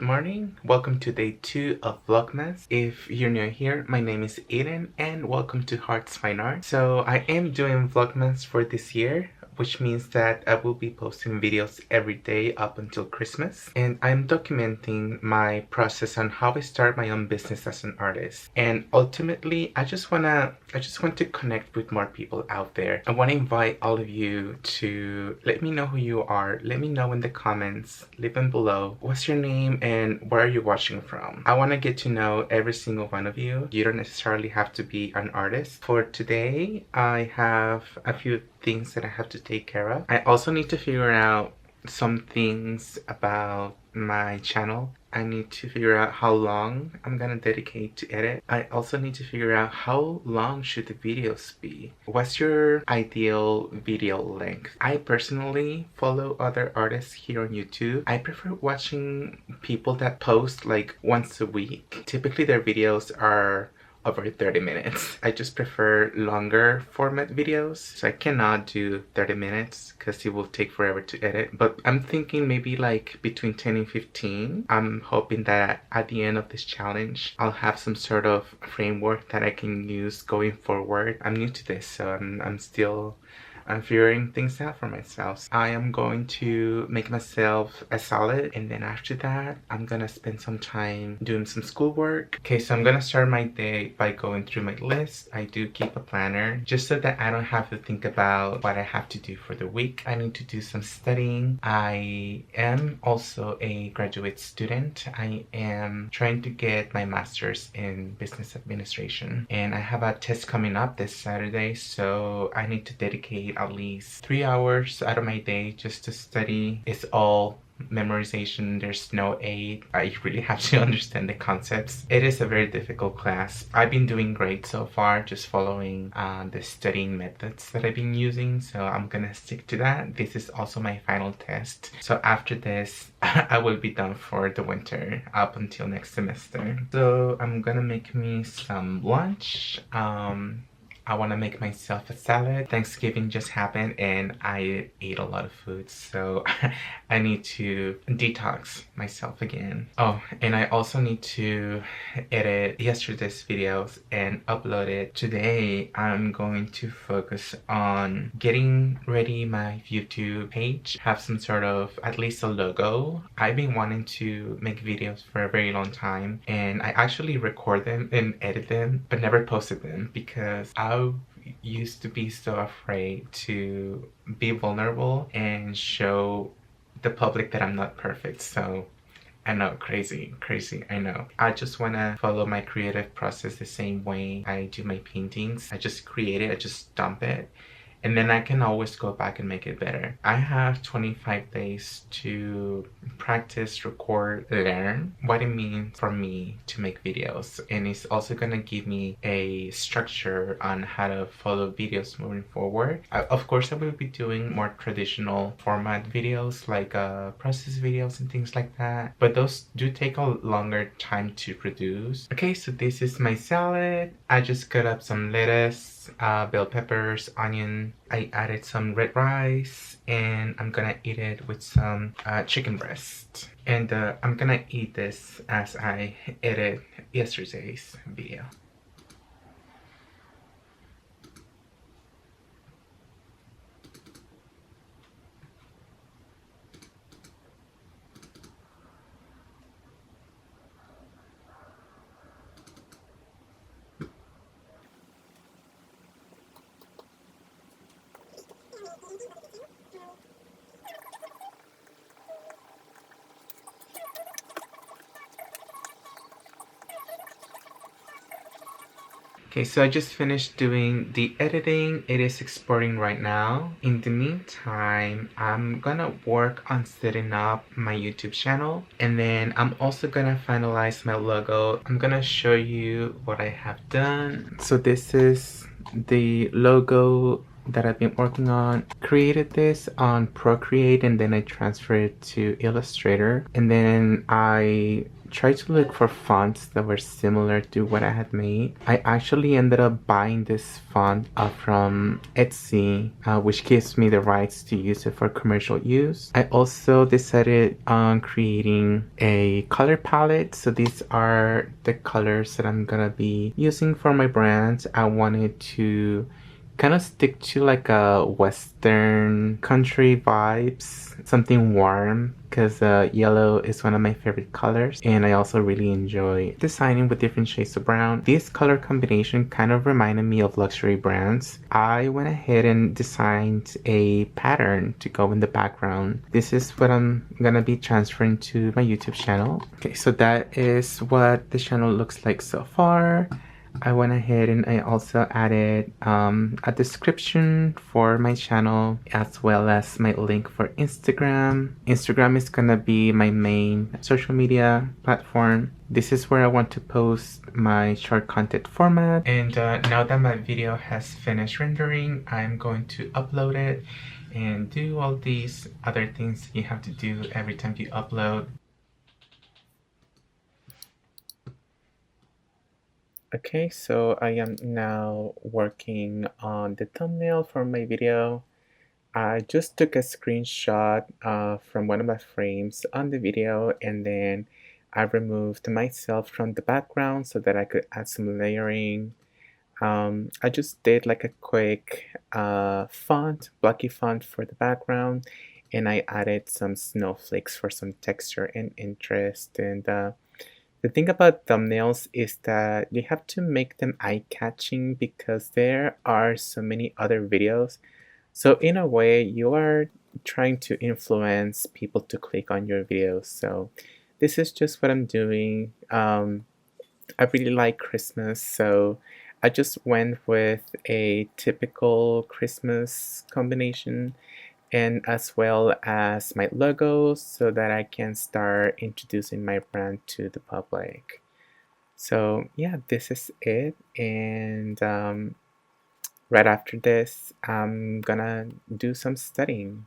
morning. Welcome to day 2 of Vlogmas. If you're new here, my name is Aiden and welcome to Hearts Fine Art. So I am doing Vlogmas for this year, which means that I will be posting videos every day up until Christmas. And I'm documenting my process on how I start my own business as an artist. And ultimately, I just want to connect with more people out there. I want to invite all of you to let me know who you are. Let me know in the comments, leave them below. What's your name and where are you watching from? I want to get to know every single one of you. You don't necessarily have to be an artist. For today, I have a few things that I have to take care of. I also need to figure out some things about my channel. I need to figure out how long I'm gonna dedicate to edit. I also need to figure out how long should the videos be. What's your ideal video length? I personally follow other artists here on YouTube. I prefer watching people that post like once a week. Typically their videos are over 30 minutes. I just prefer longer format videos, so I cannot do 30 minutes because it will take forever to edit. But I'm thinking maybe like between 10 and 15. I'm hoping that at the end of this challenge, I'll have some sort of framework that I can use going forward. I'm new to this, so I'm figuring things out for myself. I am going to make myself a salad, and then after that, I'm gonna spend some time doing some schoolwork. Okay, so I'm gonna start my day by going through my list. I do keep a planner just so that I don't have to think about what I have to do for the week. I need to do some studying. I am also a graduate student. I am trying to get my master's in business administration, and I have a test coming up this Saturday, so I need to dedicate at least 3 hours out of my day just to study. It's all memorization. There's no aid. I really have to understand the concepts. It is a very difficult class. I've been doing great so far, just following the studying methods that I've been using, so I'm gonna stick to that. This is also my final test, so after this I will be done for the winter up until next semester. So I'm gonna make me some lunch. I want to make myself a salad. Thanksgiving just happened and I ate a lot of food, so I need to detox myself again. Oh, and I also need to edit yesterday's videos and upload it. Today, I'm going to focus on getting ready my YouTube page, have some sort of, at least a logo. I've been wanting to make videos for a very long time, and I actually record them and edit them, but never posted them because I used to be so afraid to be vulnerable and show the public that I'm not perfect. So I know, crazy, I know. I just want to follow my creative process the same way I do my paintings. I just create it, I just dump it, and then I can always go back and make it better. I have 25 days to practice, record, learn what it means for me to make videos. And it's also gonna give me a structure on how to follow videos moving forward. Of course, I will be doing more traditional format videos like process videos and things like that. But those do take a longer time to produce. Okay, so this is my salad. I just cut up some lettuce, bell peppers, onion. I added some red rice, and I'm gonna eat it with some chicken breast. And I'm gonna eat this as I edit yesterday's video. Okay, so I just finished doing the editing. It is exporting right now. In the meantime, I'm gonna work on setting up my YouTube channel, and then I'm also gonna finalize my logo. I'm gonna show you what I have done. So this is the logo that I've been working on. Created this on Procreate, and then I transferred it to Illustrator, and then I tried to look for fonts that were similar to what I had made. I actually ended up buying this font from Etsy, which gives me the rights to use it for commercial use. I also decided on creating a color palette. So these are the colors that I'm gonna be using for my brand. I wanted to kind of stick to like a western country vibes, something warm, because yellow is one of my favorite colors, and I also really enjoy designing with different shades of brown. This color combination kind of reminded me of luxury brands. I went ahead and designed a pattern to go in the background. This is what I'm gonna be transferring to my YouTube channel. Okay, so that is what the channel looks like so far. I went ahead and I also added a description for my channel as well as my link for Instagram. Instagram is gonna be my main social media platform. This is where I want to post my short content format. And now that my video has finished rendering, I'm going to upload it and do all these other things you have to do every time you upload. Okay, so I am now working on the thumbnail for my video. I just took a screenshot from one of my frames on the video, and then I removed myself from the background so that I could add some layering. I just did like a quick font, blocky font for the background, and I added some snowflakes for some texture and interest. And the thing about thumbnails is that you have to make them eye-catching because there are so many other videos. So in a way, you are trying to influence people to click on your videos. So this is just what I'm doing. I really like Christmas, so I just went with a typical Christmas combination, and as well as my logo so that I can start introducing my brand to the public. So yeah, this is it, and right after this I'm gonna do some studying.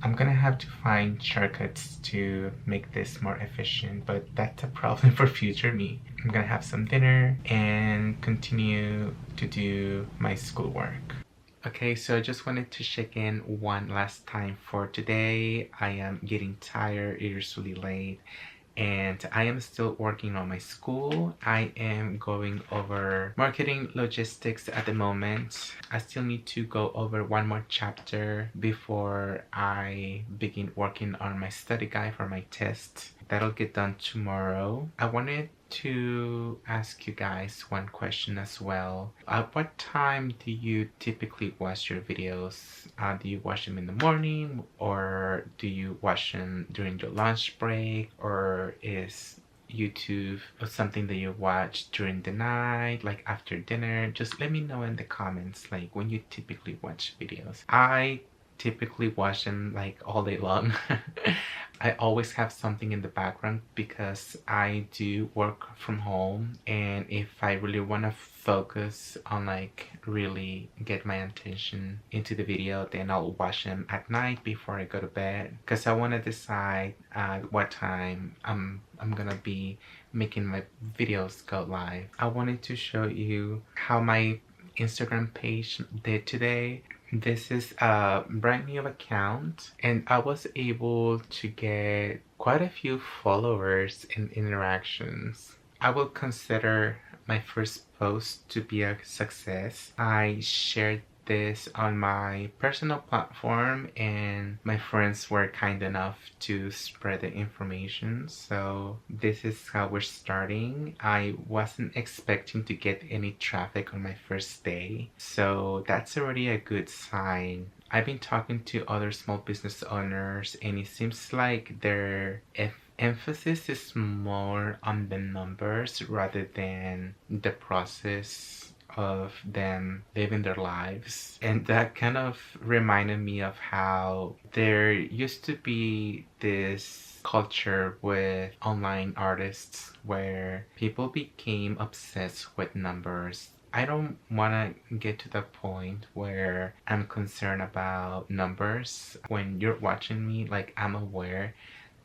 I'm gonna have to find shortcuts to make this more efficient, but that's a problem for future me. I'm gonna have some dinner and continue to do my schoolwork. Okay, so I just wanted to check in one last time for today. I am getting tired, it is really late, and I am still working on my school. I am going over marketing logistics at the moment. I still need to go over one more chapter before I begin working on my study guide for my test. That'll get done tomorrow. I wanted to ask you guys one question as well. At what time do you typically watch your videos? Do you watch them in the morning, or do you watch them during your lunch break, or is YouTube something that you watch during the night, like after dinner? Just let me know in the comments, like when you typically watch videos. I typically watch them like all day long. I always have something in the background because I do work from home, and if I really want to focus on like really get my attention into the video, then I'll watch them at night before I go to bed, because I want to decide at what time I'm gonna be making my videos go live. I wanted to show you how my Instagram page did today. This is a brand new account, and I was able to get quite a few followers and interactions. I will consider my first post to be a success. I shared this on my personal platform, and my friends were kind enough to spread the information. So this is how we're starting. I wasn't expecting to get any traffic on my first day, so that's already a good sign. I've been talking to other small business owners, and it seems like their emphasis is more on the numbers rather than the process of them living their lives. And that kind of reminded me of how there used to be this culture with online artists where people became obsessed with numbers. I don't want to get to the point where I'm concerned about numbers. When you're watching me, like, I'm aware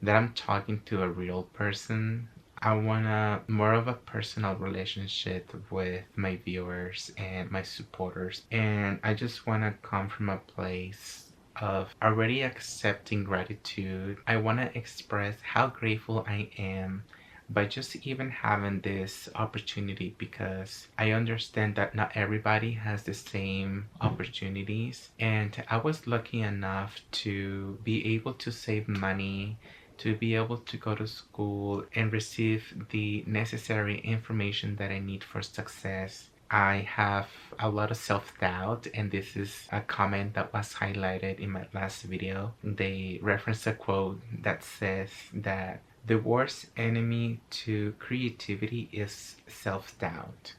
that I'm talking to a real person. I want more of a personal relationship with my viewers and my supporters. And I just want to come from a place of already accepting gratitude. I want to express how grateful I am by just even having this opportunity, because I understand that not everybody has the same opportunities. And I was lucky enough to be able to save money, to be able to go to school and receive the necessary information that I need for success. I have a lot of self-doubt, and this is a comment that was highlighted in my last video. They reference a quote that says that the worst enemy to creativity is self-doubt.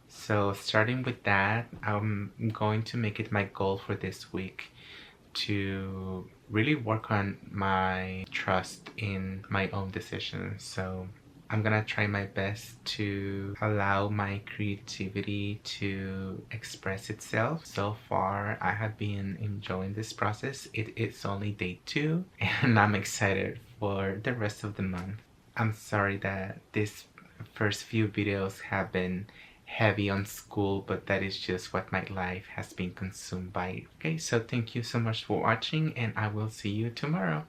So starting with that, I'm going to make it my goal for this week to really work on my trust in my own decisions. So I'm gonna try my best to allow my creativity to express itself. So far, I have been enjoying this process. It's only day 2 and I'm excited for the rest of the month. I'm sorry that this first few videos have been heavy on school, but that is just what my life has been consumed by. Okay, so thank you so much for watching, and I will see you tomorrow.